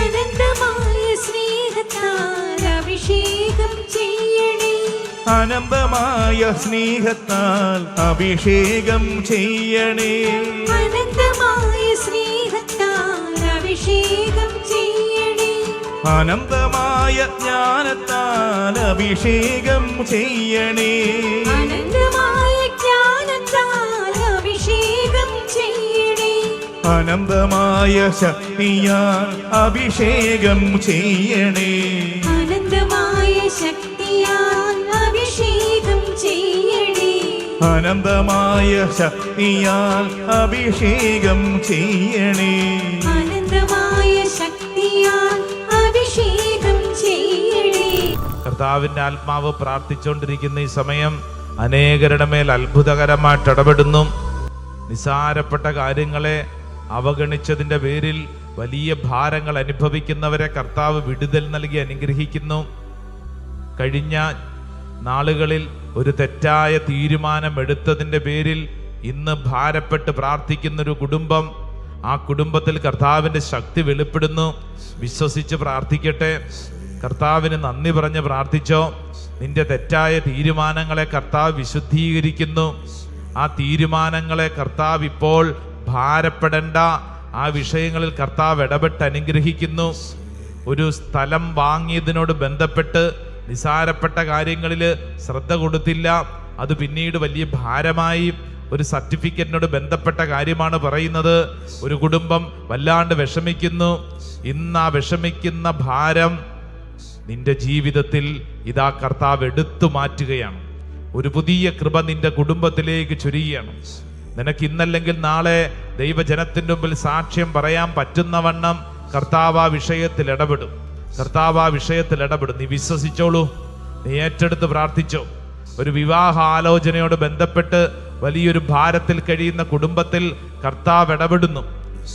അനന്തമായ സ്നേഹത്താൽ അഭിഷേകം ചെയ്യണേ, അനന്തമായ സ്നേഹത്താൽ അഭിഷേകം ചെയ്യണേ, അനന്തമായ സ്നേഹത്താൽ അഭിഷേകം ചെയ്യണേ, അനന്തമായ ജ്ഞാനത്താൽ അഭിഷേകം ചെയ്യണേ, അനന്തമായ ജ്ഞാനത്താൽ അഭിഷേകം ചെയ്യണേ, അനന്തമായ ശക്തിയാൽ അഭിഷേകം ചെയ്യണേ, അനന്തമായ ശക്തിയാൽ അഭിഷേകം ചെയ്യണേ, അനന്തമായ ശക്തിയാൽ അഭിഷേകം ചെയ്യണേ. അനന്തമായ ശക്തിയാൽ അഭിഷേകം ചെയ്യണേ. കർത്താവിന്റെ ആത്മാവ് പ്രാർത്ഥിച്ചുകൊണ്ടിരിക്കുന്ന ഈ സമയം അനേകരുടെ മേൽ അത്ഭുതകരമായിട്ട് ഇടപെടുന്നു. നിസാരപ്പെട്ട കാര്യങ്ങളെ അവഗണിച്ചതിൻ്റെ പേരിൽ വലിയ ഭാരങ്ങൾ അനുഭവിക്കുന്നവരെ കർത്താവ് വിടുതൽ നൽകി അനുഗ്രഹിക്കുന്നു. കഴിഞ്ഞ നാളുകളിൽ ഒരു തെറ്റായ തീരുമാനം എടുത്തതിൻ്റെ പേരിൽ ഇന്ന് ഭാരപ്പെട്ട് പ്രാർത്ഥിക്കുന്നൊരു കുടുംബം, ആ കുടുംബത്തിൽ കർത്താവിൻ്റെ ശക്തി വെളിപ്പെടുന്നു. വിശ്വസിച്ച് പ്രാർത്ഥിക്കട്ടെ. കർത്താവിന് നന്ദി പറഞ്ഞ് പ്രാർത്ഥിച്ചോ. നിന്റെ തെറ്റായ തീരുമാനങ്ങളെ കർത്താവ് വിശുദ്ധീകരിക്കുന്നു. ആ തീരുമാനങ്ങളെ കർത്താവ് ഇപ്പോൾ ഭാരപ്പെടേണ്ട, ആ വിഷയങ്ങളിൽ കർത്താവ് ഇടപെട്ട് അനുഗ്രഹിക്കുന്നു. ഒരു സ്ഥലം വാങ്ങിയതിനോട് ബന്ധപ്പെട്ട് നിസാരപ്പെട്ട കാര്യങ്ങളിൽ ശ്രദ്ധ കൊടുത്തില്ല, അത് പിന്നീട് വലിയ ഭാരമായി. ഒരു സർട്ടിഫിക്കറ്റിനോട് ബന്ധപ്പെട്ട കാര്യമാണ് പറയുന്നത്. ഒരു കുടുംബം വല്ലാണ്ട് വിഷമിക്കുന്നു. ഇന്ന് ആ വിഷമിക്കുന്ന ഭാരം നിന്റെ ജീവിതത്തിൽ ഇതാ കർത്താവ് എടുത്തു മാറ്റുകയാണ്. ഒരു പുതിയ കൃപ നിന്റെ കുടുംബത്തിലേക്ക് ചൊരിയുകയാണ്. നിനക്ക് ഇന്നല്ലെങ്കിൽ നാളെ ദൈവജനത്തിൻ്റെ മുമ്പിൽ സാക്ഷ്യം പറയാൻ പറ്റുന്നവണ്ണം കർത്താവ് ആ വിഷയത്തിൽ ഇടപെടും. കർത്താവ് ആ വിഷയത്തിൽ ഇടപെടും. നീ വിശ്വസിച്ചോളൂ, നീ ഏറ്റെടുത്ത് പ്രാർത്ഥിച്ചോ. ഒരു വിവാഹ ആലോചനയോട് ബന്ധപ്പെട്ട് വലിയൊരു ഭാരത്തിൽ കഴിയുന്ന കുടുംബത്തിൽ കർത്താവ് ഇടപെടുന്നു.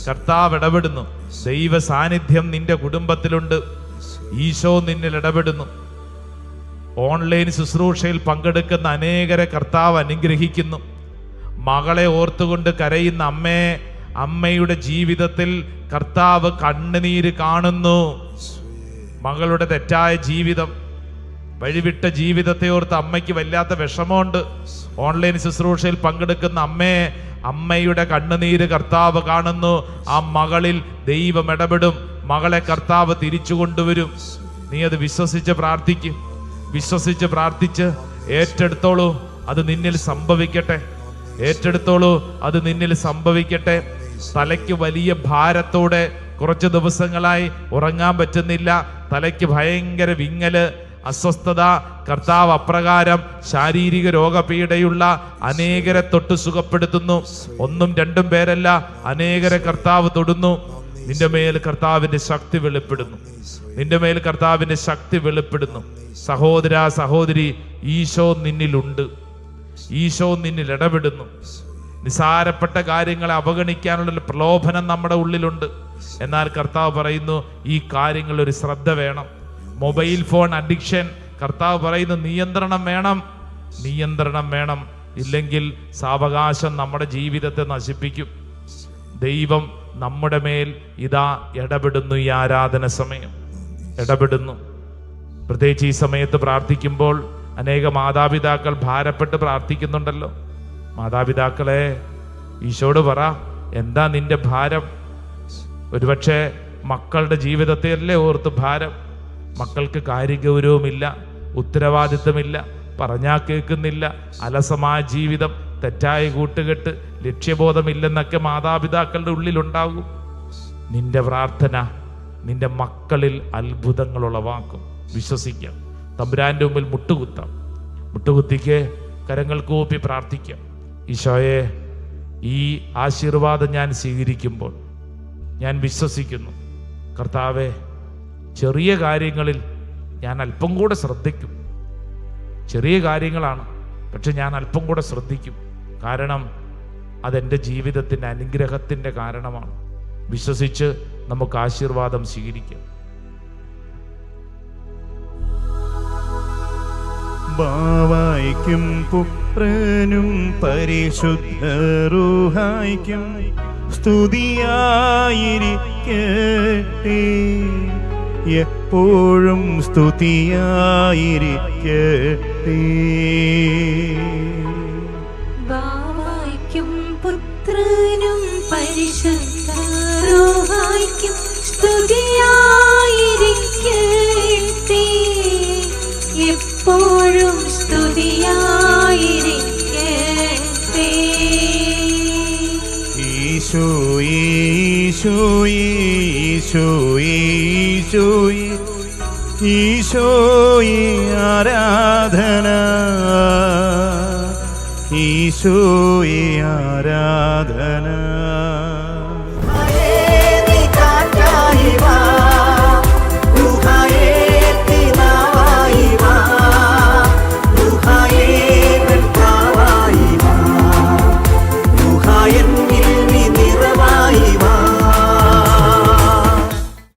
കർത്താവ് ഇടപെടുന്നു. ദൈവ സാന്നിധ്യം നിന്റെ കുടുംബത്തിലുണ്ട്. ഈശോ നിന്നിൽ ഇടപെടുന്നു. ഓൺലൈൻ ശുശ്രൂഷയിൽ പങ്കെടുക്കുന്ന അനേകരെ കർത്താവ് അനുഗ്രഹിക്കുന്നു. മകളെ ഓർത്തുകൊണ്ട് കരയുന്ന അമ്മയുടെ ജീവിതത്തിൽ കർത്താവ് കണ്ണുനീര് കാണുന്നു. മകളുടെ തെറ്റായ ജീവിതം, വഴിവിട്ട ജീവിതത്തെ ഓർത്ത് അമ്മയ്ക്ക് വല്ലാത്ത വിഷമമുണ്ട്. ഓൺലൈൻ ശുശ്രൂഷയിൽ പങ്കെടുക്കുന്ന അമ്മയുടെ കണ്ണുനീര് കർത്താവ് കാണുന്നു. ആ മകളിൽ ദൈവം ഇടപെടും. മകളെ കർത്താവ് തിരിച്ചു കൊണ്ടുവരും. നീ അത് വിശ്വസിച്ച് പ്രാർത്ഥിക്കും. വിശ്വസിച്ച് പ്രാർത്ഥിച്ച് ഏറ്റെടുത്തോളൂ. അത് നിന്നിൽ സംഭവിക്കട്ടെ. ഏറ്റെടുത്തോളൂ, അത് നിന്നിൽ സംഭവിക്കട്ടെ. തലയ്ക്ക് വലിയ ഭാരത്തോടെ കുറച്ച് ദിവസങ്ങളായി ഉറങ്ങാൻ പറ്റുന്നില്ല. തലയ്ക്ക് ഭയങ്കര വിങ്ങല്, അസ്വസ്ഥത. കർത്താവ് അപ്രകാരം ശാരീരിക രോഗപീഠയുള്ള അനേകരെ തൊട്ട് സുഖപ്പെടുത്തുന്നു. ഒന്നും രണ്ടും പേരല്ല, അനേകരെ കർത്താവ് തൊടുന്നു. നിന്റെ മേൽ കർത്താവിന്റെ ശക്തി വെളിപ്പെടുന്നു. നിന്റെ മേൽ കർത്താവിന്റെ ശക്തി വെളിപ്പെടുന്നു. സഹോദര സഹോദരി, ഈശോ നിന്നിലുണ്ട്. ഈശോ നിന്നിൽ ഇടപെടുന്നു. നിസാരപ്പെട്ട കാര്യങ്ങളെ അവഗണിക്കാനുള്ള പ്രലോഭനം നമ്മുടെ ഉള്ളിലുണ്ട്. എന്നാൽ കർത്താവ് പറയുന്നു, ഈ കാര്യങ്ങളിൽ ഒരു ശ്രദ്ധ വേണം. മൊബൈൽ ഫോൺ അഡിക്ഷൻ, കർത്താവ് പറയുന്നു നിയന്ത്രണം വേണം. നിയന്ത്രണം വേണം. ഇല്ലെങ്കിൽ സാവകാശം നമ്മുടെ ജീവിതത്തെ നശിപ്പിക്കും. ദൈവം നമ്മുടെ മേൽ ഇതാ ഇടപെടുന്നു. ഈ ആരാധന സമയം ഇടപെടുന്നു. പ്രത്യേകിച്ച് ഈ സമയത്ത് പ്രാർത്ഥിക്കുമ്പോൾ അനേക മാതാപിതാക്കൾ ഭാരപ്പെട്ട് പ്രാർത്ഥിക്കുന്നുണ്ടല്ലോ. മാതാപിതാക്കളെ, ഈശോട് പറ, എന്താ നിന്റെ ഭാരം? ഒരുപക്ഷെ മക്കളുടെ ജീവിതത്തെ അല്ലേ ഓർത്ത് ഭാരം. മക്കൾക്ക് കാര്യഗൗരവമില്ല, ഉത്തരവാദിത്തമില്ല, പറഞ്ഞാൽ കേൾക്കുന്നില്ല, അലസമായ ജീവിതം, തെറ്റായ കൂട്ടുകെട്ട്, ലക്ഷ്യബോധമില്ലെന്നൊക്കെ മാതാപിതാക്കളുടെ ഉള്ളിലുണ്ടാകും. നിന്റെ പ്രാർത്ഥന നിന്റെ മക്കളിൽ അത്ഭുതങ്ങൾ ഉളവാക്കും. വിശ്വസിക്കാം. തമ്പുരാന്റെ മുമ്പിൽ മുട്ടുകുത്താം. മുട്ടുകുത്തിക്ക് കരങ്ങൾ കൂപ്പി പ്രാർത്ഥിക്കാം. ഈശോയെ, ഈ ആശീർവാദം ഞാൻ സ്വീകരിക്കുമ്പോൾ ഞാൻ വിശ്വസിക്കുന്നു. കർത്താവെ, ചെറിയ കാര്യങ്ങളിൽ ഞാൻ അല്പം കൂടെ ശ്രദ്ധിക്കും. ചെറിയ കാര്യങ്ങളാണ്, പക്ഷെ ഞാൻ അല്പം കൂടെ ശ്രദ്ധിക്കും. കാരണം അതെൻ്റെ ജീവിതത്തിൻ്റെ അനുഗ്രഹത്തിൻ്റെ കാരണമാണ്. വിശ്വസിച്ച് നമുക്ക് ആശീർവാദം സ്വീകരിക്കാം. ബാവായ്ക്കും പുത്രനും പരിശുദ്ധ റൂഹായ്ക്കും സ്തുതിയായിരിക്കട്ടെ, എപ്പോഴും സ്തുതിയായിരിക്കട്ടെ. ബാവായ്ക്കും പുത്രനും പരിശുദ്ധ റൂഹായ്ക്കും സ്തുതിയായിരിക്കട്ടെ, എപ്പോഴും സ്തുതിയായിരിക്കട്ടെ. ഈശോയേ ഈശോയേ ഈശോയേ ഈശോയേ ആരാധന. ഈശോയെ ആരാധന